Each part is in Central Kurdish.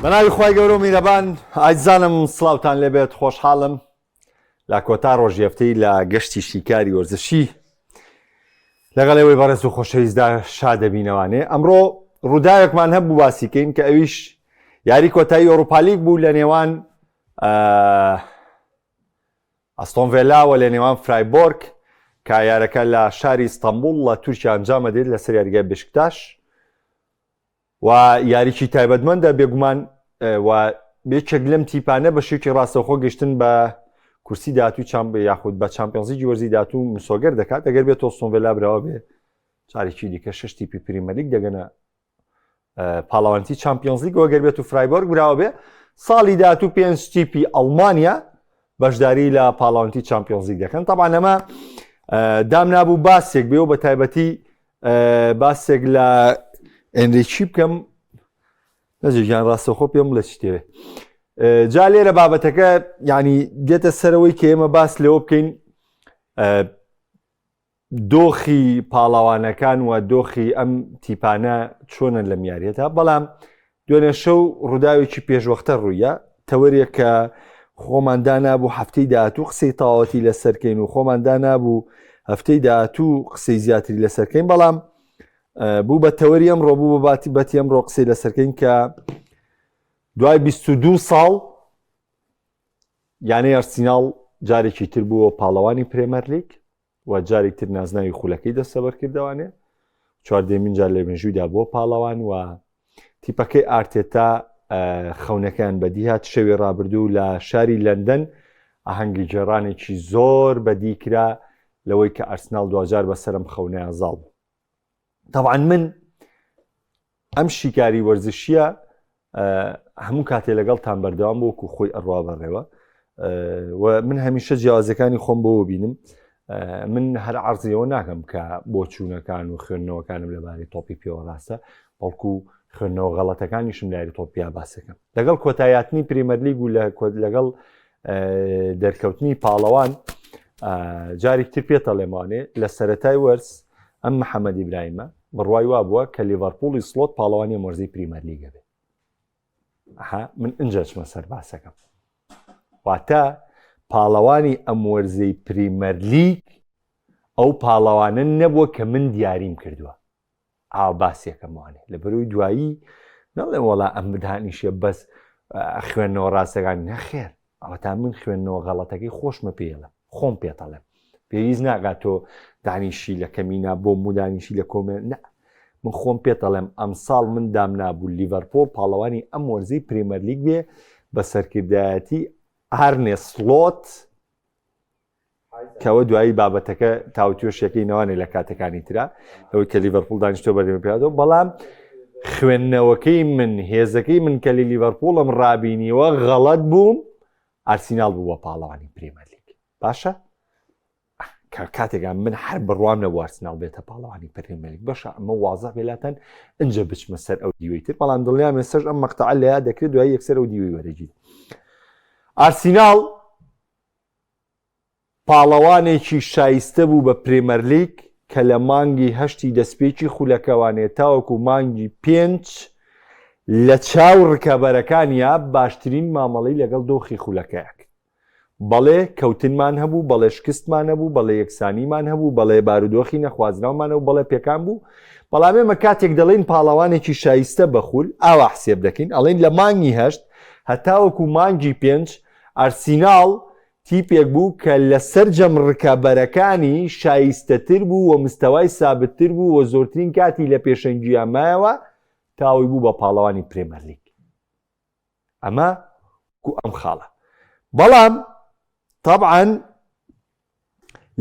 بەناوی خی گەورە و میرەبان ئایزانم سڵاوتان لێبێت خۆشحاڵم لە کۆتا ڕۆژیەفتەی لە گەشتی شیکاری وەرزشی لەگەڵەوەی بەڕێز و خۆشەویستدا شادەبینەوانێ. ئەمڕۆ ڕووداوێکمان هەبوو باسیکەین کە ئەویش یاری کۆتایی ئەوروپا لیگ بوو لە نێوان ئەستۆن ڤێلاوە لە نێوان فرایبۆرگ کە یارەکە لە شاری ئیستانبول لە تورکیا ئەنجامە دێت لەسەر یاریگای بێشکتاش و یاریکی تایبەتمەندە بێگومان و بێکێک لەم تیپانە بە شێوکی ڕاستەوخۆ گەشتن بە کورسی داهاتوو یاخود بە چامپیۆنزیی وەرزی داهاتوو مسۆگەر دەکات. ئەگەر بێت ئەستۆن ڤێلا براوە بێ چارێکی دیکە 6 تیپی پریمەر لیگ دەگەنە پاڵەوانتی چامپیۆنز لیگ. ئەگەر بێت و فرایبۆرگ براوە بێ ساڵی داهاتوو 5 تیپی ئەڵمانیا بەشداری لە پاڵەوانتی چامپیۆنز لیگ دەکەن. طبعا ئەمە دام نابوو باسێک بێ و بە تایبەتی باسێک لە ئەندێکی بکەم نەجێگیان ڕاستەوخۆ پێم بڵێ چی تێوێ جا لێرە بابەتەکە ینی دێتە سەرەوەی کە ئێمە باس لەوە بکەین دۆخی پاڵاوانەکان و دۆخی ئەم تیپانە چۆنە لە میاریەتە. بەڵام دوێنێ شەو ڕووداوێکی پێشوەختە ڕوویە تەوەریە کە خۆماندا نابوو هەفتەی داهاتوو قسەی تەواوەتی لەسەرکەین و خۆماندا نابوو هەفتەی داهاتوو قسەی زیاتری لەسەرکەین. بەڵام بوو بە تەوەری ئەمڕۆ بوو بە بەتی ئەمڕۆ قسەی لەسەرکەین کە دوای 22 ساڵ یانەی ئەرسیناڵ جارێکی تر بووە پاڵەوانی پرێمەر لیگ و جارێک تر نازناوی خولەکەی دەستەبەر کردوانێ چواردەمین جار لە مێژوویدا بۆ پاڵەوان و تیپەکەی ئارتێتا خەونەکان بەدی هات. شەوی ڕابردوو لە شاری لەندەن ئاهەنگی جێڕانێکی زۆر بەدی کرا لەوەی کە ئەرسیناڵ دوجار بەسەرم خەونەیە زاڵ بوو. طبعا من ئەم شیکاری وەرزشیە هەموو کاتێ لەگەڵتان بەردەوام بۆکو خۆی ئەڕوا بەڕێوە و من هەمیشە جیاوازەکانی خۆم بۆ بینم. من هەر عەرزیەوە ناکەم کە بۆ چوونەکان و خوێندنەوەکانم لەبارەی تۆپی پێوە ڕاستە بەڵکو خوێندنەوە غەڵەتەکانیشم لای تۆپیا باسەکەم. لەگەڵ کۆتاییاتنی پریمەر لیگ و لەگەڵ دەرکەوتنی پاڵەوان جارێک تر پێتەڵێمانێ لە سەرەتای وەرز ئەم محەممەد ئیبراهیمە بڕوای وا بووە کە لیڤەرپوڵی سڵۆت پاڵەوانی مۆرزەی پریمەر لیگە بێ. من ئەنجەچمە سەر باسەکەم واتە پاڵەوانی ئەم وەرزەی پریمەر لیگ ئەو پاڵەوانە نەبووە کە من دیاریم کردووە ئاو باسیەکەم وانێ لە بەرەوەی دوایی نەڵێ وەڵا ئەم بدانیشە بەس خوێندنەوە ڕاستەکان نەخێر ئەوەتا من خوێندنەوە غەڵەتەکەی خۆشمە پێڵە خۆم پێتەڵێم پێویست ناگات تۆ دانیشی لە کەمینا بۆ مودانیشی لە کۆمێ نه من خۆم پێتەڵێم ئەم ساڵ من دام نابوو لیڤەرپۆڵ پاڵەوانی ئەم وەرزەی پریمەر لیگ بێ بە سەرکردایەتی ئارنێ سڵۆت کەوە دوایی بابەتەکە تاوتوێشەکەی نەوانێ لە کاتەکانی ترا ئەوەی کە لیڤەرپوڵ دانیشتۆ بەردەمی پێدەوە. بەڵام خوێندنەوەکەی من هێزەکەی من کە لی لیڤەرپوڵم ڕابینیوە غەڵەت بووم ئارسیناڵ بوو بە پاڵەوانی پریمەر لیگ. باشە کاتێکان من هەر بڕوام نەبوو ئارسیناڵ بێتە پاڵەوانی پریمەر لیگ. بەشە ئەمە وازە بێلاتەن ئەنجە بچمە سەر ئەو دیوەی تر. بەڵام دڵنیام ێستاش ئەم مەقتەعە لەیا دەکرێت دوای یەکسەر ئەو دیوەی وەرەگیت. ئارسیناڵ پاڵەوانێکی شایستە بوو بە پرێمەر لیگ کە لە مانگی هەشتی دەستپێکی خولەکەوانێت تاوەکو مانگی 5 لە چاو ڕکەبەرەکانیا باشترین مامەڵەی لەگەڵ دۆخی خولەکەیەک. بەڵێ کەوتنمان هەبوو، بەڵێ شکستمان هەبوو، بەڵێ یەکسانیمان هەبوو، بەڵێ بارودۆخی نەخوازراومان و بەڵێ پێکان بوو. بەڵام ئێمە کاتێک دەڵێن پاڵەوانێکی شایستە بەخول ئاوا حسێب دەکەین ئەڵێن لە مانگی هەشت هەتاوەکو مانگی 5 ئارسیناڵ تیپێک بوو کە لە سەرجەم ڕکەبەرەکانی شایستەتر بوو و مستەوای سابتتر بوو و زۆرترین کاتی لە پێشەنگیان مایەوە تاوی بوو بە پاڵەوانی پرێمەر لیگ. ئەمە ئەم خاڵە. بەڵام طبعاً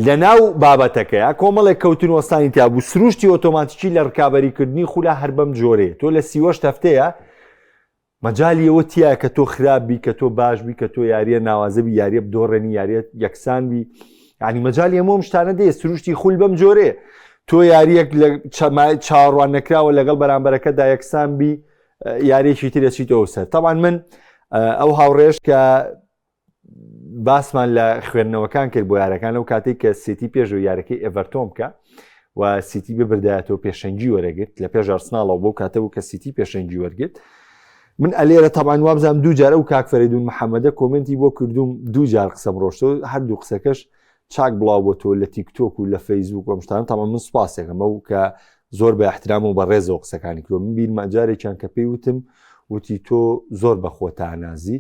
لە ناو بابەتەکەیە کۆمەڵێک کەوتن وەستانی تیا بوو سروشتی ئۆتۆماتیکی لە ڕکابەریکردنی خولە هەر بەم جۆرەیە. تۆ لە 38 هەفتەیە مەجای ئەوە تایە کە تۆ خراپبی کە تۆ باشبی کە تۆ یاریە ناوازەبی یاریە بدۆڕێنی یاریەت یەکسانبی ینی مەجای هەموو شتانە دێ سروشتی خول بەم جۆرەیە. تۆ یاریەک لە چاڕوان نەکراوە لەگەڵ بەرامبەرەکەدا یەکسانبی یاریەکی ترەچیتەوە سەر. طبعاً من ئەو هاوڕێژ کە باسمان لە خوێندنەوەکان کرد بۆ یارەکان ئەو کاتێک کە سیتی پێشەوە یارەکەی ئێڤەرتۆن بکە و سیتی ببردایەتەوە پێشەنگی وەرەگرت لە پێش ئارسناڵەوە بۆ کاتە بوو کە سیتی پێشەنگی وەرگرت من ئەلێرە تەمان وابزانام دوو جارە و کاک فەریدون محەممەدە کۆمنتی بۆ کردوم دوو جار قسەم ڕۆشتەوە هەردوو قسەکەش چاک بڵاو بۆ تۆ لە تیکتۆک و لە فەیسبوک و مشتان تەمان من سوپاسێکم ئەو کە زۆر بە احترام و بە ڕێزەوە قسەکانی کردو من بیرمە جارێکیان کە پێی وتم وتی تۆ زۆر بەخۆ تانازی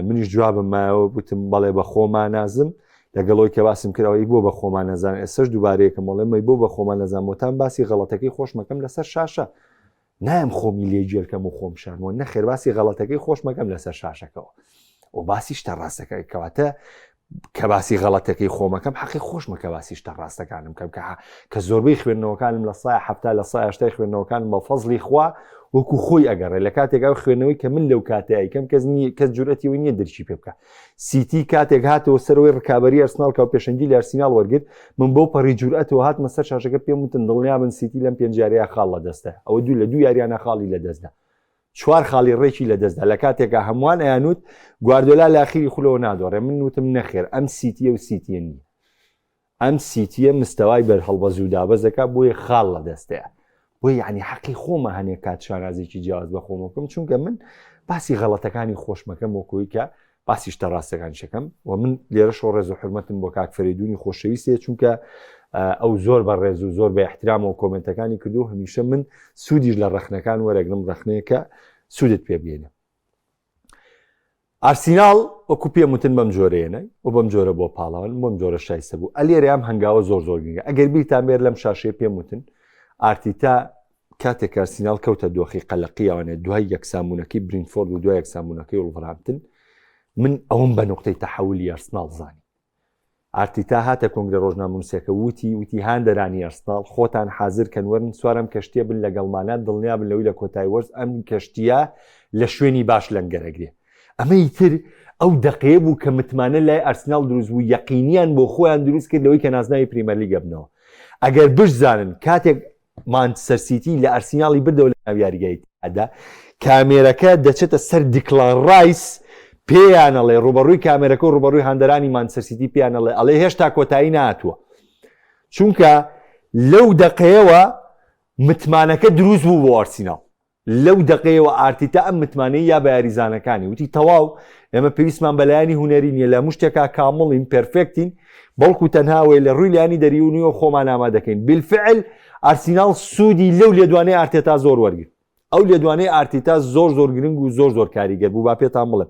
منیش جوابم مایەوە وتم بەڵێ بە خۆمان نازم لەگەڵەوەی کە باسم کراوەی بۆ بە خۆمان نەزان ئێسش دووبارەیەکە مەڵێمەی بۆ بە خۆمان نەزانمەوەتان باسی غەڵەتەکەی خۆش مەکەم لەسەر شاشە نایم خۆمی لێگیرکەم و خۆم شارمەوە نەخێر باسی غەڵەتەکەی خۆش مەکەم لەسەر شاشەکەەوە و باسی شتە ڕاستەکەی کەواتە کە باسی غەڵەتەکەی خۆمەکەم حەقی خۆش مەکە باسی شتە ڕاستەکانم کەم کە زۆربەی خوێندنەوەکانم لە سای هەفتا لە سای هەشتای خوێندنەوەکانم بە فەزلی خوا وەکو خۆی ئەگەڕێ لە کاتێکا خوێنەوەی کە من لەو کاتەیە کەم کەس جورەتیەوەی نییە دەرچی پێ بکە سیتی کاتێک هاتەوە سەرەوەی ڕکابەری ئەرسناڵ کە پێشەنگی لە ئەرسیناڵ وەرگرت من بەو پەڕی جورئەتەوە هاتمە سەر شاشەکە پێم وتن دڵنیا بن سیتی لەم پێنج یاریە خاڵ لە دەستە ئەوە دوو لە دوو یاریانە خاڵی لە دەستدا چوار خاڵی ڕێکی لە دەستدا لە کاتێکا هەمووان ئەیانوت گواردیۆلا لە ئاخری خولەوە نادۆڕێ من وتم نەخێر ئەم سیتیە و سیتیە نییە ئەم سیتیە مستەوای بەرهەڵبەز و دابەزەکە بۆیە خاڵ لە دەستەیە بۆ یعنی حەقی خۆمە هەنێک کات شارازێکی جیاواز بە خۆم بکەم چونکە من باسی غەڵەتەکانی خۆشمەکەم وەکوی کە باسی شتە ڕاستەکان شەکەم و من لێرە شۆ ڕێز و حرمەتم بۆ کاک فەریدونی خۆشەویستێ چونکە ئەو زۆر بە ڕێز و زۆر بە احترامەوە کۆمنتەکانی کردو هەمیشە من سوودیش لە ڕەخنەکان وەرەگرم ڕەخنەیەکە سوودت پێ بگەێنێ ئارسیناڵ وەکو پێم وتن بەم جۆرەیەنە و بەم جۆرە بۆ پاڵاون بۆم جۆرە شایستە بوو ئەلێرە ئەم هەنگاوە زۆر زۆر گرنگە ئەگەر بیرتان بێر لەم شاشەیە پێم وتن ئارتیتا کاتێک ئارسیناڵ کەوتە دۆخی قەلەقییاوانێ دوای یەکسامونەکەی برینفۆرد و دوای یەکسامونەکەی وڵڤرهامپتن من ئەوم بە نقطەی تەحولی ئارسناڵ زانی ئارتیتا هاتە کۆنگرە ڕۆژنامەنووسیەکە وتی هاندەرانی ئەرسناڵ خۆتان حازر کەن وەرن سوارەم کەشتیە بن لەگەڵمانات دڵنیا بن لەوەی لە کۆتایی وەرز ئەم کەشتیە لە شوێنی باش لەنگەرەگرێ ئەمەی تر ئەو دەقەیە بوو کە متمانە لای ئەرسناڵ دروست بوو یەقینیان بۆ خۆیان دروست کرد لەوەی کە نازناوی پریمەرلیگە بنەوە ئەگەر بشزانن کاتێک مانچستەر سیتی لە ئەرسیناڵی بردەوە لە ناو یاریگای ئەدا کامێرەکە دەچێتە سەر دیکلان ڕایس پێیانەڵێ ڕوبەڕووی کامێرەکە و ڕوبەڕووی هاندەرانی مانچستەر سیتی پێیانەڵێ ئەڵێ هێشتا کۆتایی نهاتووە چونکە لەو دەقەیەوە متمانەکە دروست بوو بۆ ئەرسیناڵ لەو دەقەیەوە ئارتیتا ئەم متمانەی یا بە یاریزانەکانی وتی تەواو ئێمە پێویستمان بەلایانی هونەری نییە لە مشتێکا کامڵین پێرفێکتین بەڵکو تەنهاوەی لە ڕووی لایانی دەریونیەوە خۆمان ئامادە دەکەین بالفعل ئارسیناڵ سوودی لەو لێدوانەی ئارتێتا زۆر وەرگرت ئەو لێدوانەی ئارتیتا زۆر زۆر گرنگ و زۆر زۆر کاریگەر بوو با پێتان بڵێم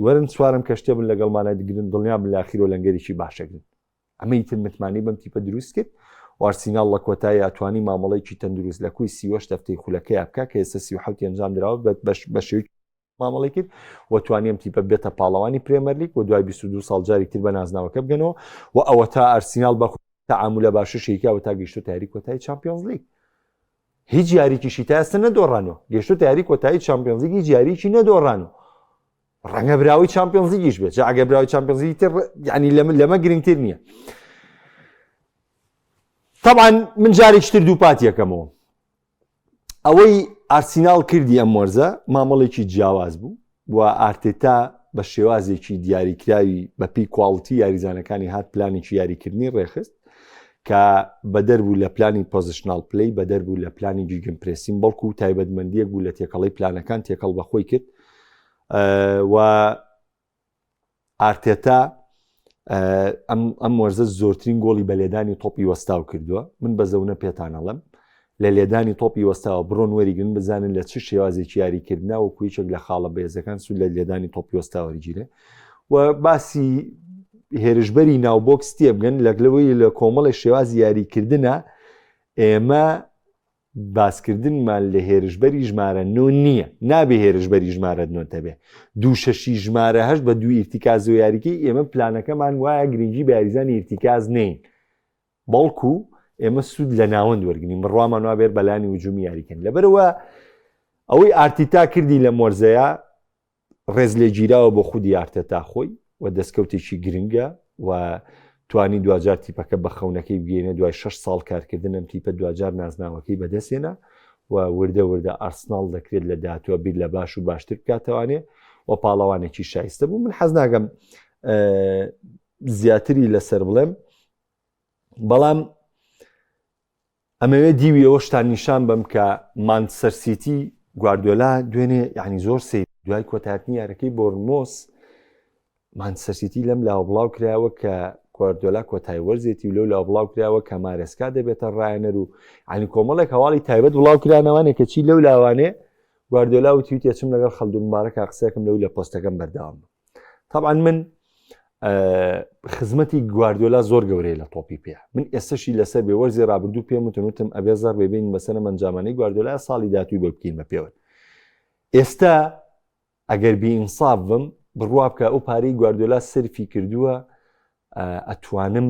وەرن سوارم کەشتێ بن لەگەڵمانە دەگرن دڵنیا بن لە ئاخیرۆ لەنگەریکی باشەگرن ئەمەی تر متمانی بەم تیپە دروست کرد ئارسیناڵ لە کۆتایی ئەتوانی مامەڵەیەکی تەندروست لە کوی 38 دەفتەی خولەکەی بکە کە ئێستا 37 ئەنجام درراوە بە شێوەیەکی مامەڵەی کرد و توانی ئەم تیپە بێتە پاڵەوانی پرێمەرلیگ و دوای 22 ساڵ جارێک تر بە نازناوەکە بگەنەوە و ئەوە تا ئارسیناڵ بە تعاملە باشەشێکا و تا گەیشتۆ تاری کۆتایی چامپیۆنز لیگ هیچ یاریکیشی تا ئێستا نەدۆڕانەوە گەیشتۆ تاری کۆتایی چامپیۆنز لیگ هیچ یاریکی نەدۆڕانەوە ڕەنگە براوی چامپیۆنز لیگیش بێت ئەگە براوی چامپیۆنز لیگ تر یعنی لەمە گرنگتر نییە طبعا من جارێکی تر دوو پات یەکەمەوە ئەوەی ئارسیناڵ کردی ئەم وەرزە مامەڵێکی جیاواز بوو و ئارتێتا بە شێوازێکی دیاریکراوی بەپی کواڵتی یاریزانەکانی هات پلانێکی یاریکردنی ڕێخست کە بەدەر بوو لە پلانی پۆزیشنال پلی بەدەر بوو لە پلانی گیگن پرێسین بەڵکو و تایبەتمەندیەک بوو لە تێکەڵی پلانەکان تێکەڵ بەخۆی کرد و ئارتێتا ئەم وەرزە زۆرترین گۆڵی بە لێدانی تۆپی وەستاو کردووە من بە زەونە پێتانەڵم لە لێدانی تۆپی وەستاوە بڕۆن وەریگرن بزانن لە چ شێوازێکی یاریکردنا و کویچێک لە خاڵە بەهێزەکان سوود لە لێدانی تۆپی وەستاوەریگیرێ و باسی هێرشبەری ناوبۆکس تێ بگەن لەگلەوەی لە کۆمەڵی شێوازی یاریکردنە ئێمە باسکردنمان لە هێرشبەری ژمارە 9 نییە نابێ هێرشبەری ژمارە 9 بێ دوو شەشی ژمارە 8 بە دوو ئیرتیکاز و یاریکی ئێمە پلانەکەمان وایە گرنگی بە یاریزانی ئیرتیکاز نین بەڵکو ئێمە سوود لە ناوەند وەرگنی بڕوامان وا بێر بەلانی وجومی یاریکەن لەبەرەوە ئەوەی ئارتیتا کردی لە مۆرزەیە ڕێز لێ گیراوە بۆ خودی ئارتێتا خۆی و دەستکەوتێکی گرنگە و توانی دوجار تیپەکە بە خەونەکەی بگەینە دوای 6 ساڵ کارکردن ئەم تیپە دوجار نازناوەکەی بەدەستێنە و وردە ئارسناڵ دەکرێت لە داهاتوە بیر لە باش و باشتر بکاتەوانێ و پاڵەوانێکی شایستە بوو من حەز ناگەم زیاتری لەسەر بڵێم بەڵام ئەمەوێ دیوی ئەوە شتان نیشان بەم کە مانچستەر سیتی گواردیۆلا دوێنێ یعنی زۆر سێ دوای کۆتاتنی یارەکەی بۆرنمۆس مانچستەر سیتی لەم لاوە بڵاو کراوە کە گواردیۆلا کۆتای وەرزێتی و لەو لاوە بڵاو کراوە کە مارێسکا دەبێتە ڕایەنەر و عنی کۆمەڵێک هەواڵی تایبەت بڵاو کرانەوانێ کە چی لەو لاوانێ گواردیۆلا وتی تێچم لەگەڵ خەلدون مبارەکە قسەکەم لەو لە پۆستەکەم بەردەوام طبعا من خزمەتی گواردیۆلا زۆر گەورەیە لە تۆپی پێ من ئێستاشی لەسەر بێ وەرزی ڕابردوو پێم وتم ئەبێ زەر ببین بەسەر ئەنجامانەی گواردیۆلا ساڵی داهاتوو بە بکەین بە پێوە ئێستا ئەگەر بیئینساف بم بڕوا بکە ئەو پارەی گواردیۆلا سەرفی کردووە ئەتوانم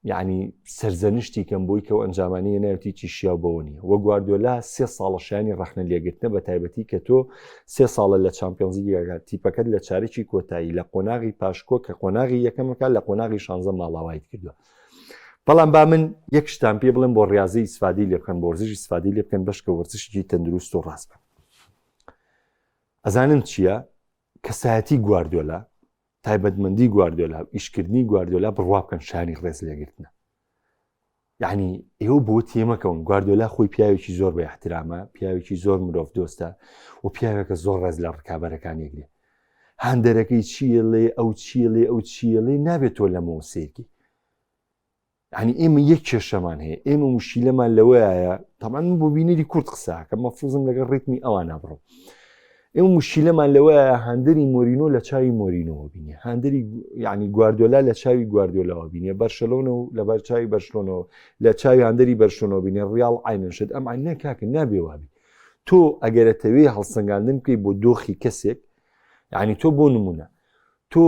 یعنی سەرزەنشتی کەم بۆی کە ئەو ئەنجامانەیە ناوتی چی شیاو بەوە نییە وە گواردیۆلا 3 ساڵەشانی ڕەخنە لێگرتنە بە تایبەتی کە تۆ 3 ساڵە لە چامپیۆنز لیگەکە تیپەکەت لە چارێکی کۆتایی لە قۆناغی پاشکۆ کە قۆناغی یەکەمەکە لە قۆناغی 16 ماڵاوایت کردووە بەڵام با من یەک شتان پێ بڵێم بۆ ڕاضی ئیسفادی لێ بکەن بۆ ورزشی ئیسفادی لێ بکەن بەشکە ورزشی تەندروست و ڕاست بە ئەزانن چییە کەسایەتی گواردیۆلا تایبەتمەندی گواردیۆلا ئیشکردنی گواردیۆلا بڕوا بکەن شانی ڕێز لێگرتنە یعنی ئێوە بۆ تێمەکەون گواردیۆلا خۆی پیاوێکی زۆر بە احترامە پیاوێکی زۆر مرۆڤ دۆستە و پیاوێکە زۆر ڕێز لە ڕکابەرەکان یەکرێ هەندەرەکەی چیە لێ ئەو چیە لێ ئەو چیە لێ نابێت تۆ لەمەوە سێرکی یعنی ئێمە یەک کێشەمان هەیە ئێمە موشیلەمان لەوەیە تەمان بۆ بینەری کورد قسە کە مەفروزم لەگەڵ ڕێتمی ئەوان نابڕۆ ئێمە موشیلەمان لەوەیە هەندەری مۆرینۆ لە چاوی مۆرینۆوە بینێ هەندەری یعنی گواردیۆلا لە چاوی گواردیۆلاوە بینێ بەرشەلۆنە و لە بەرچاوی بەرشلۆنەوە لە چاوی هەندەری بەرشلۆنەوە بینێ ڕیاڵ عینەشت ئەم عینە کاکە نابێوابی تۆ ئەگەرەتەوێ هەڵسەنگاندن بکەی بۆ دۆخی کەسێک یعنی تۆ بۆ نمونە تۆ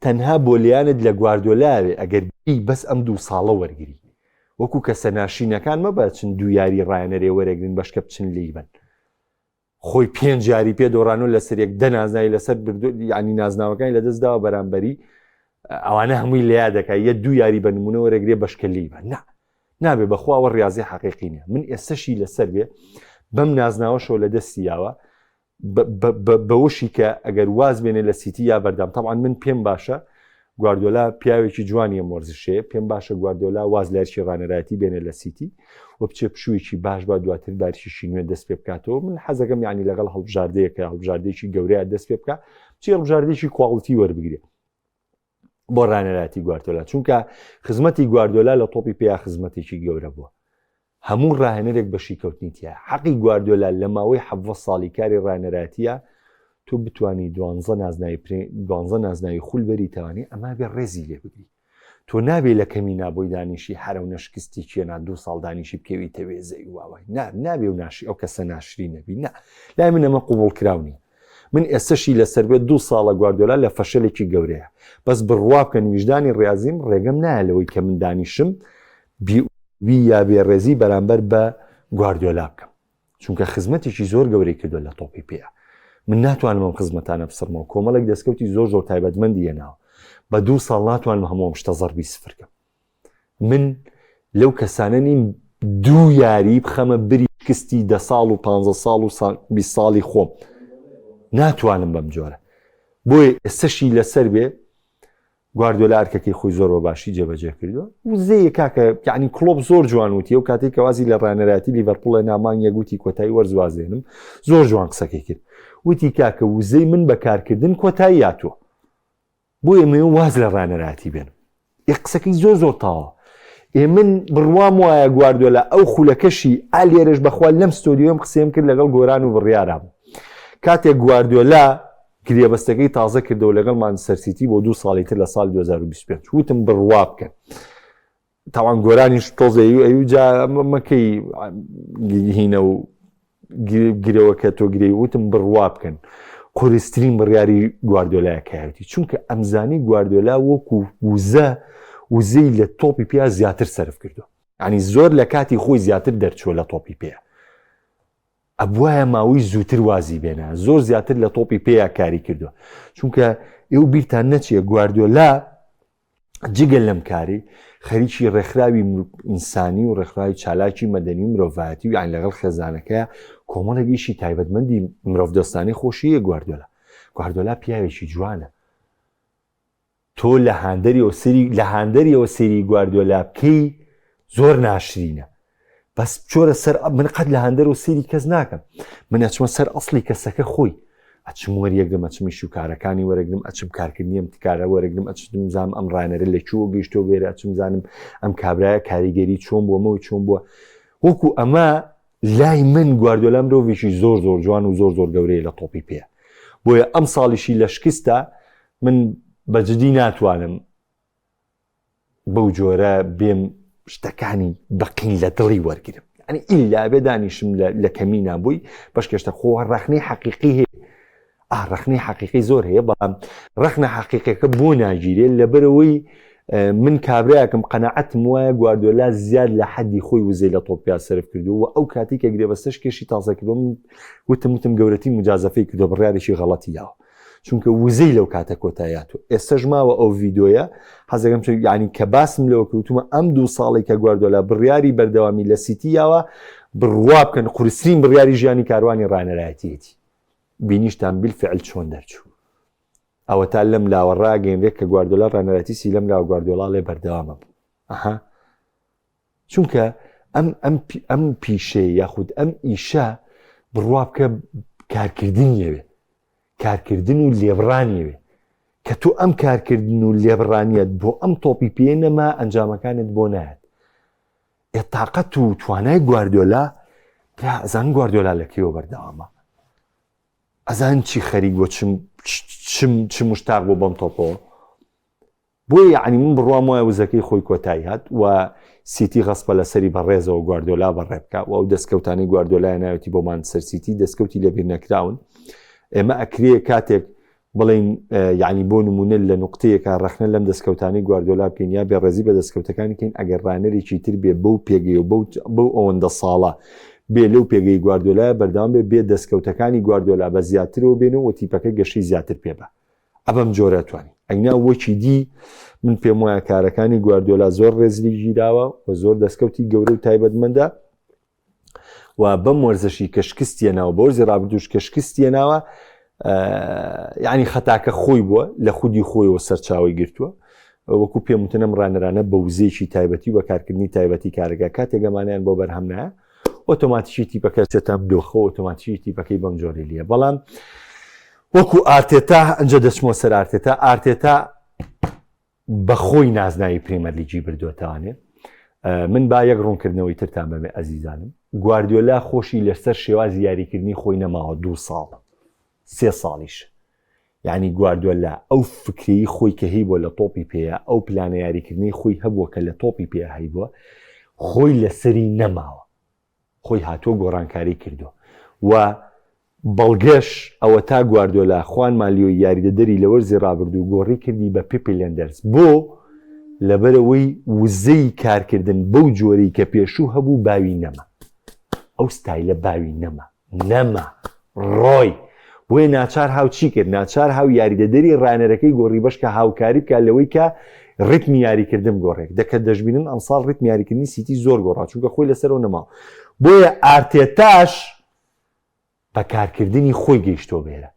تەنها بۆ لیانت لە گواردیۆلاوێ ئەگەر بەس ئەم 2 ساڵە وەرگری وەکو کەسە ناشینەکان مەبە چن دو یاری ڕایەنەرێ وەرەگرن بەشکە بچن لیبن خۆی 5 جاری پێ دۆڕان و لەسەر یەک دە نازنایی لەسەر ینی نازناوەکانی لەدەستداوە بەرامبەری ئەوانە هەمووی لە یاد دەکات یە 2 یاری بە نمونە وەرەگرێ بەشکە لیبە نابێ بەخواوە ڕاضی حەقیقی نییە من ئێستاشی لەسەر بێ بەم نازناوەشەوە لە دەستیاوە بەوشی کە ئەگەر واز بێنێ لە سیتی یا بەردام طبعا من پێم باشە گواردیۆلا پیاوێکی جوانیە مۆرزشەیە پێم باشە گواردیۆلا واز لەرکی ڕانەرایەتی بێنێ لە سیتی و بچێ پشوویکی باش بە دواتر بارشیشی نوێ دەست پێ بکاتەوە من حەزەکەم یعنی لەگەڵ هەڵبژاردەیەکە هەڵبژاردێکی گەورەیە دەست پێ بکە چی هەڵبژاردێکی کواڵیتی وەربگرێ بۆ ڕانەرایەتی گواردیۆلا چونکە خزمەتی گواردیۆلا لە تۆپی پێیا خزمەتێکی گەورە بووە هەموو ڕاهێنەرێک بەشی کەوتنیتیە حەقی گواردیۆلا لە ماوەی 7 ساڵی کاری ڕانەرایەتیە تۆ بتانی 12 نازناوی خول بەریتەوانی ئەما بێ ڕێزی لێ بگری تۆ نابێ لە کەمی نابۆی دانیشی هەرە و نەشکستی کێنا 2 ساڵ دانیشی بکەویتەوێ زەی واوای نابێ و ناشی ئەو کەسە ناشری نەبی لای من ئەمە قوبوڵ کراونی من ئێستاشی لەسەر بێت 2 ساڵە گواردیۆلا لە فەشەلێکی گەورەیە بەس بڕوا بکەن ویژدانی ڕاضیم ڕێگەم نایە لەوەی کە من دانیشم وی یا بێڕێزی بەرامبەر بە گواردیۆلا بکەم چونکە خزمەتێکی زۆر گەورەی کردووە لە تۆپی پێە من ناتوانم ئەم خزمەتانە بسڕمەوە کۆمەڵێک دەستکەوتی زۆر تایبەتمەندی هێناوە بە 2 ساڵ ناتوانم هەمووم شتە زەربی سفر بکەم من لەو کەسانە نیم 2 یاری بخەمە بری کستی 10 ساڵ و 15 ساڵ و 20 ساڵی خۆم ناتوانم بەم جۆرە بۆیە ئێستاشی لەسەر بێ گواردیۆلا ئەرکەکەی خۆی زۆر بە باشی جێبەجێ کردووە وزەیە کاکە یعنی کلۆب زۆر جوان وتی ئەو کاتێک کەوازی لە ڕانەرایەتی لیڤەرپوڵە نامانگە گوتی کۆتایی وەرزوازێنم زۆر جوان قسەکەی کرد وتی کاکە وزەی من بەکارکردن کۆتایی یاتووە بۆ ئێمە واز لە ڕانەرایەتی بێنم قسەکەی زۆر تاوە من بڕوام وایە گواردیۆلا ئەو خولەکەشی ئالێرش بەخوا لەم ستۆدیۆم قسەم کرد لەگەڵ گۆران و بڕیارام کاتێک گواردیۆلا گرێبەستەکەی تازە کردەوە لەگەڵ مانچستەر سیتی بۆ 2 ساڵی تر لە ساڵ 2025 وتم بڕوا بکەن تاوان گۆرانیش تۆزەی و ئەوجا مەکەی هینە و گرەوەکە تۆ گرێ وتم بڕوا بکەن قۆرسترین بڕیاری گواردیۆلایە کایەتی چونکە ئەمزانی گواردیۆلا وەکو وزەی لە تۆپی پێیا زیاتر سەرف کردو ینی زۆر لە کاتی خۆی زیاتر دەرچووە لە تۆپی پێیا ئەبوایە ماوەی زووتر وازی بێنە زۆر زیاتر لە تۆپی پێیا کاری کردووە چونکە ئێوە بیرتان نەچێ گواردیۆلا جگەل لەم کاری خەریکی ڕێکخراوی ئینسانی و ڕێکخراوی چالاکی مەدەنی و مرۆڤایەتی و یان لەگەڵ خێزانەکەیە کۆمەڵێکیشی تایبەتمەندی مرۆڤ دۆستانەی خۆشیە گواردیۆلا پیاوێکی جوانە تۆ لە هاندەریەوە سەیری گواردیۆلا بکەی زۆر ناشرینە بەس چۆرە سەر من قەت لە هەندەر و سێری کەس ناکەم من ئەچمە سەر ئەسڵی کەسەکە خۆی ئەچم وەریەکدەم ئەچمی شوکارەکانی وەرەگرم ئەچم کارکردنی ئەم تکارە وەرەگرم ئەچم زانم ئەم ڕانەرە لەکوێوە گەیشتۆ بێرە ئەچم زانم ئەم کابرایە کاریگەری چۆن بووەمەوە چۆن بووە وەکو ئەمە لای من گواردیۆلا مرۆڤێکی زۆر زۆر جوان و زۆر زۆر گەورەیە لە تۆپی پێە بۆیە ئەم ساڵیشی لە شکستە من بەجددی ناتوانم بەو جۆرە بێم شتەکانی بەقین لە دڵی وەرگرم ینی ئیلا بێ دانیشم لە کەمی نابووی بەشکەشتە خۆ ڕەخنەی حەقیقی هەیە ڕەخنەی حەقیقی زۆر هەیە بەڵام ڕەخنە حەقیقەکە بۆ ناگیرێت لەبەرەوەی من کابراایەکەم قەنەعەتم وایە گواردیۆلا زیاد لە حەدی خۆی وزەی لە تۆپیا سەرف کردو و ئەو کاتی کە گرێبەستەش کێشی تازە کردو وتم گەورەتی مجازەفەی کردو بڕیارێکی غەڵەتی یاوە چونکە وزەی لەو کاتە کۆتاییات و ئێستەش ماوە ئەو ڤیدۆیە حەزەکەم ینی کە باسم لەوە کەوتومە ئەم 2 ساڵی کە گواردیۆلا بڕیاری بەردەوامی لە سیتییاوە بڕوا بکەن قورسترین بڕیاری ژیانی کاروانی ڕانەرایەتیەتی بینیشتان بالفعل چۆن دەرچوو ئەوە تا لەم لاوەڕا گەیەنرێک کە گواردیۆلا ڕانەرایەتی سی لەم لاوە گواردیۆلا لێ بەردەوامە بوو چونکە ئەم پیشەیە یاخود ئەم ئیشە بڕوا بکە کارکردنیەوێ کارکردن و لێبڕانیەوێ کە تۆ ئەم کارکردن و لێبڕانیت بۆ ئەم تۆپی پێ نەما ئەنجامەکانت بۆ نایەت ئێتاقەت و توانای گواردیۆلا ئەزان گواردیۆلا لەکەوە بەردەوامە ئەزان چی خەریک بۆ چ مشتاق بۆ بەم تۆپەوە بۆیە یعنی من بڕوام وایە وزەکەی خۆی کۆتایی هات و سیتی غەسپە لەسەری بەڕێزەوە گواردیۆلا بەڕێ بکە و ئەو دەستکەوتانی گواردیۆلای ناوێتی بۆمان سەرسیتی دەستکەوتی لەبیر نەکراون ئێمە ئەکرێ کاتێک بڵین یعنی بۆ نمونە لە نقطەیەکە ڕەخنە لەم دەستکەوتانی گواردیۆلا بکەین یا بێڕێزی بە دەستکەوتەکانی کەین ئەگەر ڕانەرێکی تر بێ بەو پێگەی و بەو ئەوەندە ساڵە بێ لەو پێگەی گواردیۆلا بەردەوام بێ دەستکەوتەکانی گواردیۆلا بە زیاترەوە بێنەوە و تیپەکە گەشەی زیاتر پێبە ئەبەم جۆرە توانی ئەینا وەکی دی من پێم وایە کارەکانی گواردیۆلا زۆر ڕێزلی ژیراوە و زۆر دەستکەوتی گەورە و تایبەتمەندە و بەم وەرزشی کە شکستیەناوە بە وەرزی ڕابردوش کە شکستیەناوە یعنی خەتاکە خۆی بووە لە خودی خۆیەوە سەرچاوی گرتووە وەکو پێم وتنم ڕانەرانە بە وزەیەکی تایبەتی و بەکارکردنی تایبەتی کارەکە کاتێگەمانیان بۆ بەرهەم نایە ئۆتۆماتیکی تیپەکە چێتە بدۆخە ئۆتۆماتیکی تیپەکەی بەم جۆرە لیە بەڵام وەکو ئارتێتا ئەنجە دەچمەوە سەر ئارتێتا بەخۆی نازناوی پرێمەر لیگی بردووەتەوانێت من با یەک ڕوونکردنەوەی ترتان بەبێ ئەزیزانم گواردیۆلا خۆشی لەسەر شێوازی یاریکردنی خۆی نەماوە 2 ساڵ 3 ساڵیش یعنی گواردیۆلا ئەو فکری خۆی کە هەی بۆ لە تۆپی پێەیە ئەو پلانە یاریکردنی خۆی هەبووە کە لە تۆپی پێ هەی بووە خۆی لەسەری نەماوە خۆی هاتووە گۆڕانکاری کردو و بەڵگەش ئەوە تا گواردیۆلا خوان مالیۆی یاریدەدەری لە وەرزی ڕابردوو گۆڕی کردی بە پێپی لێندەرز بۆ لەبەرەوەی وزەی کارکردن بەو جۆرەی کە پێشوو هەبوو باوی نەما ئەو ستایلە باوی نەما ڕۆی بۆیە ناچار هاو چی کرد ناچار هاو یاریدەدەری ڕانەرەکەی گۆڕی بەش کە هاوکاری بکە لەوەی کە ڕیتمی یاریکردن گۆڕێک دەکەت دەژبینن ئەمساڵ ڕیتمی یاریکردنی سیتی زۆر گۆڕا چونکە خۆی لەسەرەوە نەما بۆیە ئارتێتاش بە کارکردنی خۆی گەیشتۆ بێرە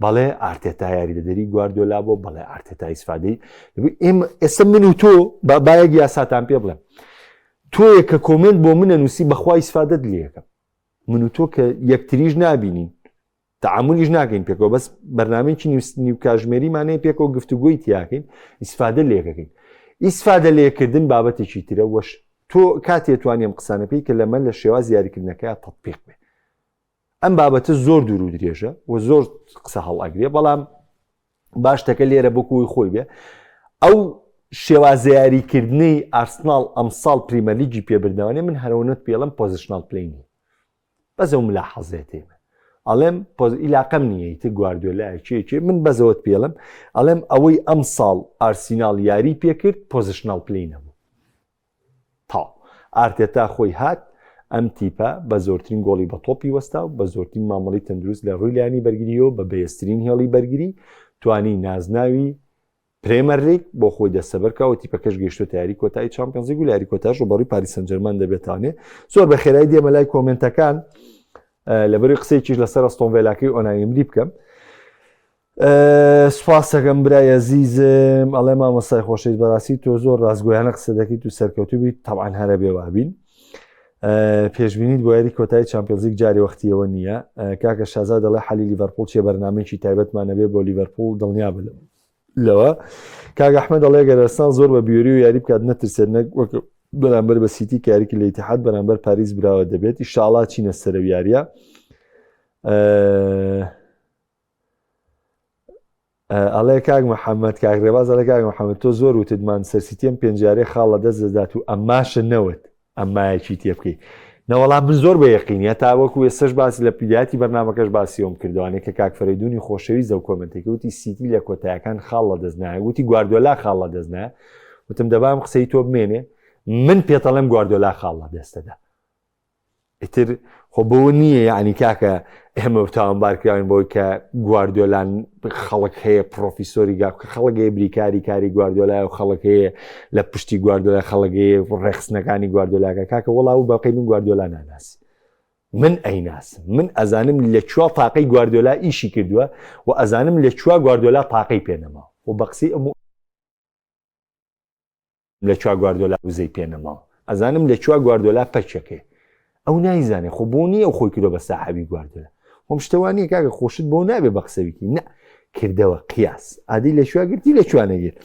بەڵێ ئارتێتا یاریدەدەری گواردیۆلا بۆ بەڵێ ئارتێتا ئیسفادەی ئێستا من و تۆ بایەک یاساتان پێ بڵێم تۆیە کە کۆمنت بۆ منە نووسی بەخوا ئیسفادەت لێەکەم من و تۆ کە یەکتریش نابینین تعاملیش ناکەین پێکەوە بەس بەرنامەیەکی نیو کاژمێریمانەیە پێکەوە گفتوگۆی تیاکەین ئیسفادە لێەکەین ئیسفادە لێکردن بابەتێکی ترە وەش تۆ کاتێتوانیم قسانە پێی کە لەمە لە شێواز یاریکردنەکەی تەطبیق بێ ئەم بابەتە زۆر دوور و درێژە و زۆر قسە هەڵئەگرێ بەڵام باشتەکە لێرە بۆکوی خۆی بێ ئەو شێوازە یاریکردنی ئارسناڵ ئەمساڵ پریمەرلیگی پێبردنەوەنێ من هەرەونەت پێڵم پۆزیشنال پلەینی بەزە و ملاحەزێتێمە ئەڵێم ئیلاقەم نییە گواردیۆلای چێکی من بەزەوەت پێڵم ئەڵێم ئەوەی ئەم ساڵ ئارسیناڵ یاری پێکرد پۆزیشنال پلەی نەبوو تا ئارتێتا خۆی هات ئەم تیپە بە زۆرترین گۆڵی بە تۆپی وەستا و بە زۆرترین مامەڵی تەندروست لە ڕووی لایانی بەرگریەوە بە بەهێزترین هێڵی بەرگری توانی نازناوی پرێمەر لیگ بۆ خۆی دەستەبەرکەوە تیپەکەش گەیشتۆتە یاری کۆتایی چامپیۆنز لیگ و یاری کۆتاش و بەڕووی پاریس سەن ژەرمان دەبێتانێ زۆر بە خێرایی دێمە لای کۆمنتەکان لەبەری قسەیەکیش لەسەر ئەستۆن ڤیلاکەی ئۆنایمری بکەم سوپاسەکەم برای عەزیزم ئەڵێ مامۆستای خۆشەویست بەڕاستی تۆ زۆر ڕاستگۆیانە قسە دەکەیت و سەرکەوتوو بیت تەبعاً هەرە بێ وابین پێشبینیت بۆ یاری کۆتایی چامپیۆنز لیگ جارێ وەختیەوە نییە. کاکە شازا دەڵێ حەلی لیڤەرپوڵ چێ بەرنامەیەکی تایبەتمانە بێ بۆ لیڤەرپوڵ دڵنیا بە لەوە. کاک ئەحمەد دەڵێ گەر ئەرسناڵ زۆر بە بیوری و یاری بکات نەترسێت وەک بەرامبەر بە سیتی کە یاریکی لە ئیتیحاد بەرامبەر پاریس براوە دەبێت. ئینشاڵڵا چینە سەرە یاریە. ئەڵێ کاک محەممەد کاک ڕێباز ئەڵێ کاک محەممەد تۆ زۆر وتتمان سەرسیتیم پێنجارێ خاڵ لە دەست دەدات و ئەماشە نەوت ئەمایەکی تێ بکەیت. نەوەڵام من زۆر بە یەقینە تا وەکو ێسش باسی لە پیداەتی بەرنامەکەش باسیەوەم کردوانێ کە کاک فەرەیدونی خۆشەویست زەو کۆمنتێکی وتی سیتی لە کۆتاییەکان خاڵ لە دەست نایە، وتی گواردیۆلا خاڵ لە دەست نایە. وتم دەبام قسەی تۆ بمێنێ من پێتەڵێم گواردیۆلا خاڵ لە دەستەدا. ئیتر خۆ بەوە نییە یعنی کاکە ئێمە تاوانبارکراوین بۆی کە گواردیۆلان خەڵک هەیە پرۆفیسۆری گاکە خەڵک هەیە بریکاری کاری گواردیۆلای و خەڵک هەیە لە پشتی گواردیۆلا خەڵک هەیە ڕێخستنەکانی گواردیۆلاکە. کاکە وەڵاو باقی من گواردیۆلا ناناسی، من ئەیناسم، من ئەزانم لە چوا تاقەی گواردیۆلا ئیشی کردووە و ئەزانم لە چوا گواردیۆلا تاقەی پێنەماوە و بەقسی ئەموو لە چوا گواردیۆلا وزەی پێنەماوە، ئەزانم لە چوا گواردیۆلا پەچەکەی ئەو نایزانێ خۆ بۆ نییە ئەو خۆی کردۆ بە ساحەبی گواردیۆلا. خۆم شتەوانیە کاکە خۆشت بۆ نابێ بە قسەویکی نە کردەوە قیاس ئادی لە شووا گرتی لە کوانەگیر.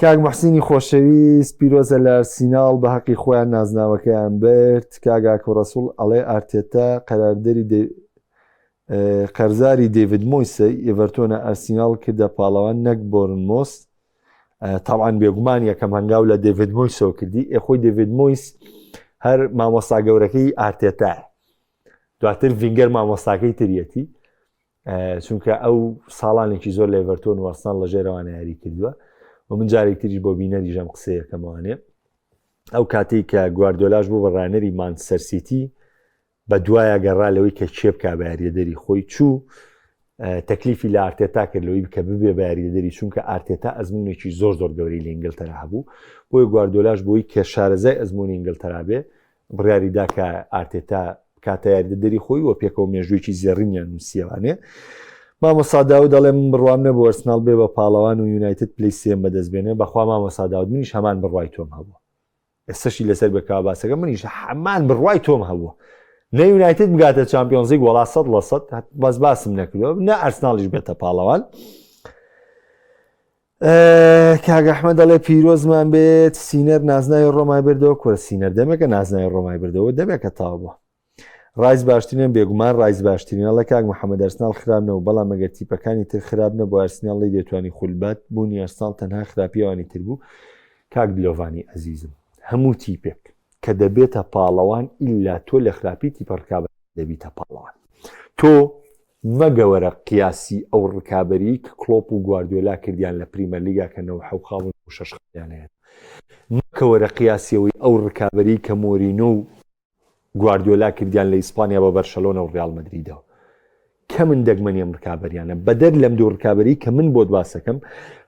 کاک محسینی خۆشەویست پیرۆزە لە ئەرسیناڵ بە حەقی خۆیان نازناوەکەیان برد. کاگاکە ڕەسوڵ ئەڵێ ئارتێتا قەرزاری دەیڤید مۆیسە ئێڤەرتۆنە ئەرسیناڵ کردە پاڵەوان نەک بۆرنمۆس. تاوان بێگومان یەکەم هەنگاو لە دەیڤید مۆیسەوە کردی. ئێخۆی دەیڤید مۆیس هەر مامۆستا گەورەکەی ئارتێتایە، دواتر ڤینگەر مامۆستاکەی تریەتی چونکە ئەو ساڵانێکی زۆر لە ئێڤەرتۆن و ئەرسناڵ لە ژێرەوانە یاری کردووە و من جارێک تریش بۆ بینەریژەم قسەیەکەمەوانێ. ئەو کاتێک کە گواردیۆلاش بوو بە ڕانەری مانچستەر سیتی بە دوایە گەڕا لەوەی کە چێ بکا بە یاریدەری خۆی چوو تەکلیفی لە ئارتێتا کرد لەوەی بکە ببێ بە یاریدەری، چونکە ئارتێتا ئەزمونێکی زۆر گەوری لە ئینگلتەرا هەبوو بۆی گواردیۆلاش بۆی کە شارەزای ئەزمموی ئینگلتەرا بێ بڕیاریدا کە ئارتێتا کاتە یاریدەری خۆی وە پێکەوە مێژوویکی زێڕینیان نووسیەوانێ. مامۆستا داود دەڵێ من بڕوام نەبوو ئەرسناڵ بێ بە پاڵەوان و یونایتد پلەی سێم بەدەستبێنێ. بەخوا مامۆستا داود منیش هەمان بڕوای تۆم هەبووە، ئێستاشی لەسەر بەکا باسەکە منیش هەمان بڕوای تۆم هەبووە. نە یونایتد بگاتە چامپیۆنز لیگ وەڵا 100% بەس باسم نەکردەوە، نە ئەرسناڵیش بێتە پاڵەوان. کاک ئەحمەد دەڵێ پیرۆزمان بێت سینەر نازناوی ڕۆمای بردەوە. کورە سینەر دەمێکە نازناوی ڕۆمای بردەوە دەمێکە تاوە بووە. ڕایز باشترین بێگومان ڕایز باشترینە لە کاک محەممەد ئەرسناڵ خراپ نەوە، بەڵام ئەگەر تیپەکانی تر خراپ نەبوو ئەرسناڵی دەتوانی خولبات بوونی ئەرسناڵ تەنها خراپیەوانی تر بوو. کاک دلۆڤانی ئەزیزم هەموو تیپێک کە دەبێتە پاڵەوان ئیلا تۆ لە خراپی تیپە ڕکابەر دەبیتە پاڵەوان. تۆ مەگەوەرە قیاسی ئەو ڕکابەری کە کلۆپ و گواردیۆلا کردیان لە پریمەر لیگا کە 9 و 6 خەیانەیە، مەکەوەرە قیاسیەوەی ئەو ڕکابەری کە مۆرینۆ و گواردیۆلا کردیان لە ئیسپانیا بە بەرشەلۆنە و ڕیال مەدریدەوە. کە من دەگمەنیم ڕکابەریانە بەدەر لەم دوو ڕکابەری کە من بۆت باسەکەم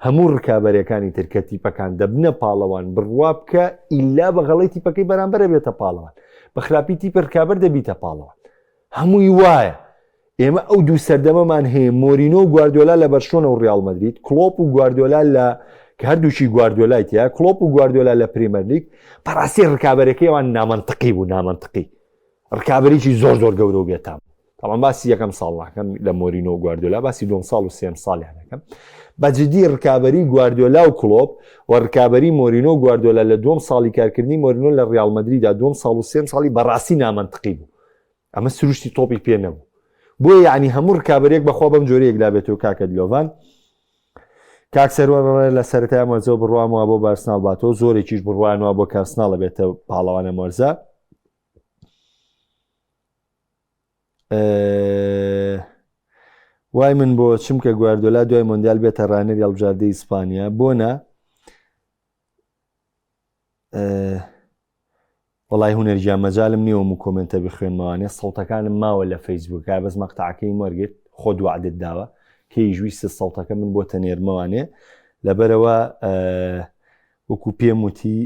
هەموو ڕکابەریەکانی ترکە تیپەکان دەبنە پاڵەوان بڕوا بکە ئیلا بەغەڵی تیپەکەی بەرامبەرە بێتە پاڵەوان، بە خراپی تیپە ڕکابەر دەبیتە پاڵەوان. هەمووی وایە. ئێمە ئەو دوو سەردەمەمان هەیە مۆرینۆ و گواردیۆلا لە بەرشۆنە و ڕیال مەدرید، کلۆپ و گواردیۆلا لە کە هەردووشی گواردیۆلایتە، کلۆپ و گواردیۆلا لە پریمەر لیگ بەڕاستی ڕکابەرەکەیەوان نامەنتقی بوو، نامەنتقی ڕکابەرێکی زۆر گەورە و بێتام. تاوان باسی یەکەم ساڵ ناکەم لە مۆرینۆ و گواردیۆلا، باسی 2 ساڵ و 3 ساڵیانەکەم. بەجددی ڕکابەری گواردیۆلا و کلۆپ و ڕکابەری مۆرینۆ و گواردیۆلا لە 2 ساڵی کارکردنی مۆرینۆ لە ڕیال مەدریدا 2 ساڵ و 3 ساڵی بەڕاستی نامەنتقی بوو. ئەمە سروشتی تۆپی پێ نەبوو. بۆیە یعنی هەموو ڕکابەرێک بەخوا بەم جۆرەیەکدا بێتەوە. کاکە دلۆڤان کاک سەروەر لە سەرەتای مەرزەوە بڕوامەوە بۆ بارسناڵ باتەوە، زۆرێکیش بڕوانەوە بۆ کارسناڵە بێتە پاڵەوانە مەرزە. وای من بۆ چمکە گواردیۆلا دوای مۆندیال بێتە ڕانەری هەڵبژاردەی ئیسپانیا بۆنە. وڵای هونەرگیان مەجالم نییەوەم و کۆمنتە بخوێنمەوانێ سەڵتەکانم ماوە لە فەیسبووکە بەس مەقتەعەکەی وەرگرت خۆ دوعدت داوە کەی ژویستە سەڵتەکە من بۆ تەنێرمەوانێ لەبەرەوە وەکو پێم وتی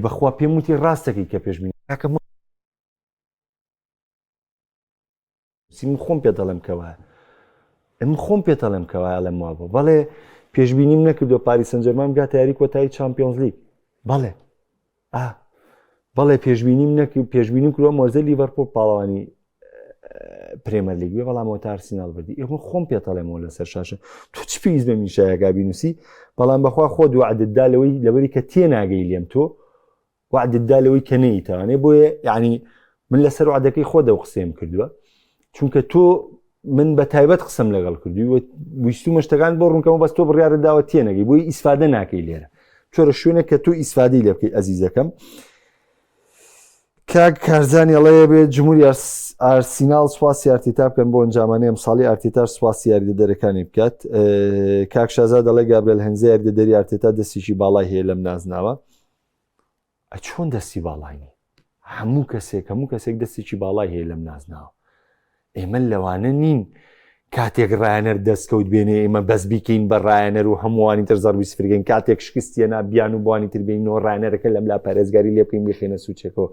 بەخوا پێم وتی ڕاستەکەی کە پێشبینی من خۆم پێ دەڵێم کەوە ئەم خۆم پێ دەڵێم کەوە لەم وابە بەڵێ پێشبینیم نەکردو پاریس سەن ژەرمان بگاتە یاری کۆتایی چامپیۆنز لیگ. بەڵێ بەڵێ پێشبینیم کردووە مۆرزە لیڤەرپۆڵ پاڵەوانی پرێمەر لیگ بێ بەڵام ئەوە ئارسینال بردی ئێمە خۆم پێتەڵێمەوە لەسەر شاشە تۆ چ پێویست بە میشایەکە بینوسی بەڵام بەخوا خۆ وعدتدا لەوەی لەبەری کە تێناگەی لێم تۆ وعدتدا لەوەی کە نەیتوانێ بۆیە یعنی من لەسەر وعدەکەی خۆ دەو قسەم کردووە چونکە تۆ من بە تایبەت قسەم لەگەڵ کردووی ویستومە شتەکان بۆ ڕوونکەمە بەس تۆ بڕیارە داوە تێنەگەی بۆی ئیسفادە ناکەی لێرە چۆرە شوێنە کە تۆ ئیسفادەی لێ بکەی ئەزیزەکەم کاک کارزانی ئەڵەیە بێت جمهوری ئارسینال سواسی ئارتێتا بکەن بۆ ئەنجامانەی ئەمساڵی ئارتێتاش سواسی یاریدەدەرەکانی بکات کاک شازاد دەڵێ گابرێل هەنزە یاریدەدەری ئارتێتا دەستیشی باڵای هەیە لەم نازناوە چۆن دەستی باڵاینی هەموو کەسێک دەستێکی باڵای هەیە لەم نازناوە ئێمە لەوانە نین کاتێک ڕایەنەر دەستکەوت بێنێ ئێمە بەس بیکەین بە ڕایەنەر و هەمووانی تر زەڕوی سفرگەین کاتێک شکستیەنا بیان و بوانی تر بینەوە ڕایەنەرەکە لەم لا پارێزگاری لێ بکەین بخێنە سوچێکەوە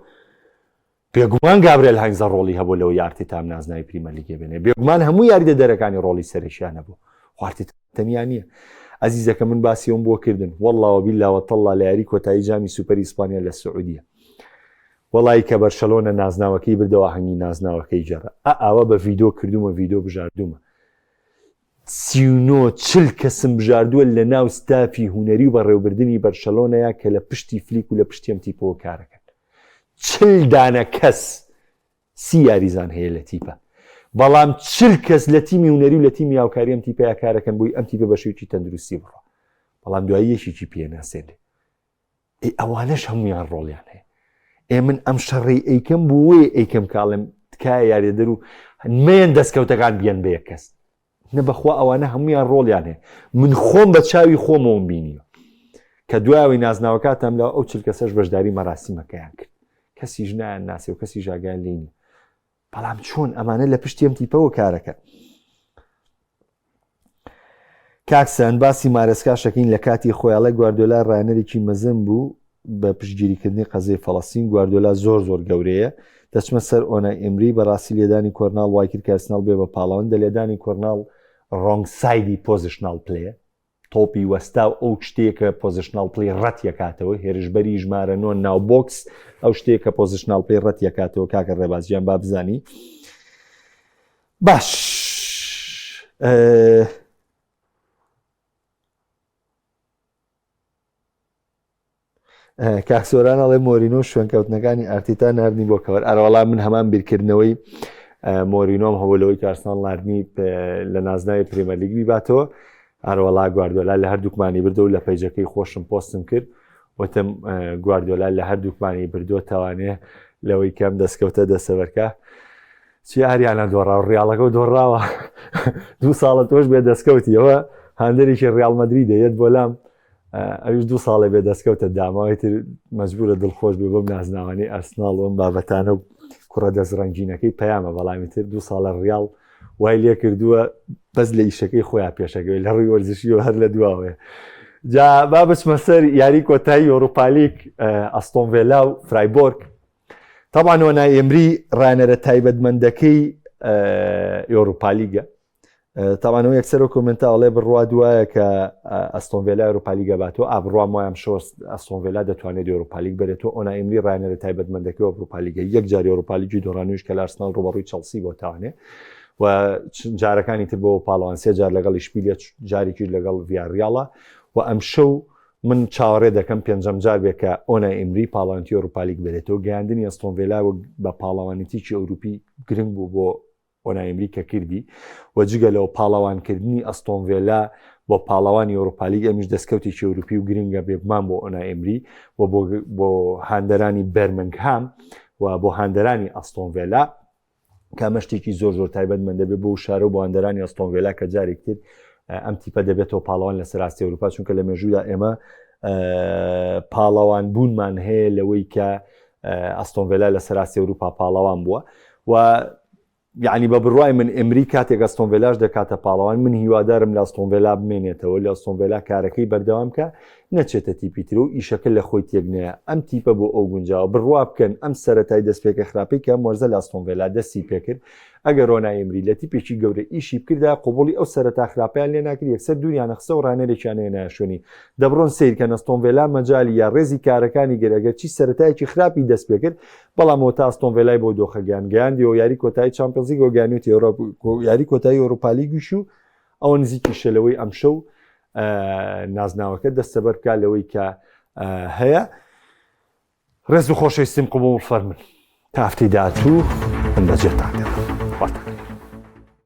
بێگومان گابرێل هەنگزە ڕۆڵی هەبوو لەوە یارتێتام نازناوی پریمەرلیگە بێنێ بێگومان هەموو یاریدەدەرەکانی ڕۆڵی سەرشیانە بوو خوارتێتەنیا نییە ئەزیزەکە من باسی ئەوم بۆ کردن وەڵڵاوە بیللاوە تەڵڵا لە یاری کۆتایی جامی سوپەری ئیسپانیا لە سعودیە وەڵی کە بەرشەلۆنە نازناوەکەی بردەوە هەنگی نازناوەکەی جەرە ئاوە بە ڤیدۆ کردومە ڤیدۆ بژاردومە 40 کەسم بژاردووە لە ناو ستافی هوەری و بەڕێوەبردننی بەرشەلۆنەیە کە لە پشتی فلیک و لە پشتیم تیپەوە کارەکەن 40 دانە کەس 30 یاریزان هەیە لە تیپە بەڵام 40 کەس لە تیمی هوەری و لە تیمی هاوکاری ئەم تیپەیە کارەکەن بۆی ئەم تیپە بەشێکی تەندروستی بڕۆ بەڵام دوایی یەشێکی پێناسێنێ ئەوانەش هەمویان ڕۆڵیان هەیە من ئەم شەڕی ئەیکەم بۆی ئەیکەم کاڵم تکایە یاریدەر و مێن دەستکەوتەکان بیان بە یەک کەس نەبەخوا ئەوانە هەمویان ڕۆڵیان هەیە من خۆم بە چاوی خۆمەوەم بینیوە کە دوایەوەی نازناوەکاتم لە ئەو 40 کەسەش بەشداری مەراسیمەکەیان کرد کەسیش نایان ناسێ و کەسی ژاگیان لێ نیە بەڵام چۆن ئەمانە لە پشتی ئەم تیپەوە کارەکە کاکسان باسی مارەسکاشەکەین لە کاتی خۆیاڵە گواردیۆلا ڕایەنەرێکی مەزن بوو بە پشتگیریکردنی قەزەی فەڵەستین گواردیۆلا زۆر گەورەیە دەچمە سەر ئۆنای ئێمری بەڕاستی لێدانی کۆرناڵ وای کرد کارسناڵ بێ بە پاڵەوەندە لێدانی کۆرناڵ ڕۆنگ سایدی پۆزیشنال پلەیە تۆپی وەستا و ئەو شتێکە پۆزیشنال پلی ڕەت یەکاتەوە هێرشبەری ژمارە 9 ناو بۆکس ئەو شتێکە پۆزیشنال پلی ڕەت یەکاتەوە کاکە ڕێبازیان با بزانی باش کاکسۆرانەڵێ مۆرینۆ شوێنکەوتنەکانی ئارتێتا ناردنی بۆ کەوەر ئەرەوەڵام من هەمان بیرکردنەوەی مۆرینۆم هەوڵەوەی کارسناڵ ناردنی لە نازناوی پرێمەرلیگی باتەوە ئەرەوەڵا گواردیۆلا لە هەردووکمانی بردو و لە پەیجەکەی خۆشم پۆستم کرد وتم گواردیۆلا لە هەردووکمانی بردووە تاوانێ لەوەی کەم دەستکەوتە دەسەبەرکە چی هەریانە دۆڕاو ڕیاڵەکە و دۆڕاوە 2 ساڵە تۆش بێ دەستکەوتیەوە هەندێکی ڕیاڵ مەدرید دەیەت بۆ لام ئەویش 2 ساڵێ بێ دەستکەوتە داماوەی تر مەجبورە دڵخۆش بێ بەم نازناوانی ئەرسناڵ و ئەم بابەتانە و کوڕە دەستڕەنگینەکەی پەیامە بەڵامی تر 2 ساڵە ڕیاڵ وای لێ کردووە بەس لە ئیشەکەی خۆیان پێشەکەوێت لە ڕووی وەرزشی و هەر لە دواوەیە جا با بچمە سەر یاری کۆتایی ئۆروپالیگ ئەستۆن ڤیلا و فرایبۆرگ تەبان ئۆنای ئێمری ڕایەنەرە تایبەتمەندەکەی ئۆروپالیگە تاوانەوە یەکسەر و کۆمنتە ئەڵێ بڕوا دوایە کە ئەستۆن ڤیلا ئۆروپالیگە باتەوە ئابڕوام وایەم شۆست ئەستۆن ڤیلا دەتوانێت ئۆروپالیگ بێتەوە ئۆنای ئێمری ڕایەنەرە تایبەتمەندەکەی ئۆروپالیگە یەک جاری ئۆروپالیگی دۆڕانویش کە لە ئارسناڵ ڕوبەڕووی چەڵسی بۆ تاوانێ و جارەکانی تر بۆ پاڵەوان 3 جار لەگەڵ ئیشپیلە جارێکی لەگەڵ ڤیاریاڵە و ئەم شەو من چاوەڕێ دەکەم پێنجەم جار بێت کە ئۆنای ئێمری پاڵەوانیتی ئۆروپالیگ بێتەوە گەیاندنی ئەستۆن ڤیلا بە پاڵەوانیتیی ئەوروپی گرنگ بوو بۆ ئۆنای ئێمری کە کردی و جگە لەوە پاڵەوانکردنی ئەستۆن ڤیلا بۆ پاڵەوانی ئۆروپالیگ ئەمیش دەستکەوتێکی ئەوروپی و گرنگە بێگومان بۆ ئۆنای ئێمری و بۆ هاندەرانی بەرمنگهام و بۆ هاندەرانی ئەستۆن ڤیلا کامە شتێکی زۆر تایبەتمەندە بێ بۆ شارە و بۆ هاندەرانی ئەستۆن ڤیلا کە جارێکتر ئەم تیپە دەبێتەوە پاڵەوان لە سەراستی ئەوروپا چونکە لە مێژوودا ئێمە پاڵەوان بوونمان هەیە لەوەی کە ئەستۆن ڤیلا لە سەراستی ئەوروپا پاڵەوان بووە و یعنی بە بڕوای من ئێمری کاتێک ئەستۆن ڤیلاش دەکاتە پاڵەوان من هیوادارم لە ئەستۆن ڤیلا بمێنێتەوە لە ئەستۆن ڤیلا کارەکەی بەردەوام کە نەچێتە تیپی تر و ئیشەکە لە خۆی تێکنەیە ئەم تیپە بۆ ئەو گونجاوە بڕوا بکەن ئەم سەرەتای دەستپێکە خراپەی کە مۆرزە لە ئەستۆن ڤیلا دەستی پێکرد ئەگەر ڕۆنای ئێمری لە تیپێکی گەورە ئیشی بکردا قوبولی ئەو سەرەتا خراپیان لێ ناکرد یەکسەر دووریانە خسە و ڕانەرێکیانەیە شوێنی دەبڕۆن سیرکەن ئەستۆن ڤیلا مەجای یا ڕێزی کارەکانی گەرەگەر چی سەرەتایەکی خراپی دەست پێ کرد بەڵام تا ئەستۆن ڤیلای بۆ دۆخەگیان گەیاندی و یاری کۆتایی چامپیۆنز لیگ و گەیاندوێتی یاری کۆتایی ئەوروپا لیگیش و ئەوە نزیکی شەلەوەی ئەم شەو نازناوەکە دەستەبەر بکات لەوەی کە هەیە ڕێز و خۆشەویستیم قبول فەرمن تا هەفتەی داهاتوو من بەجێتان دێڵم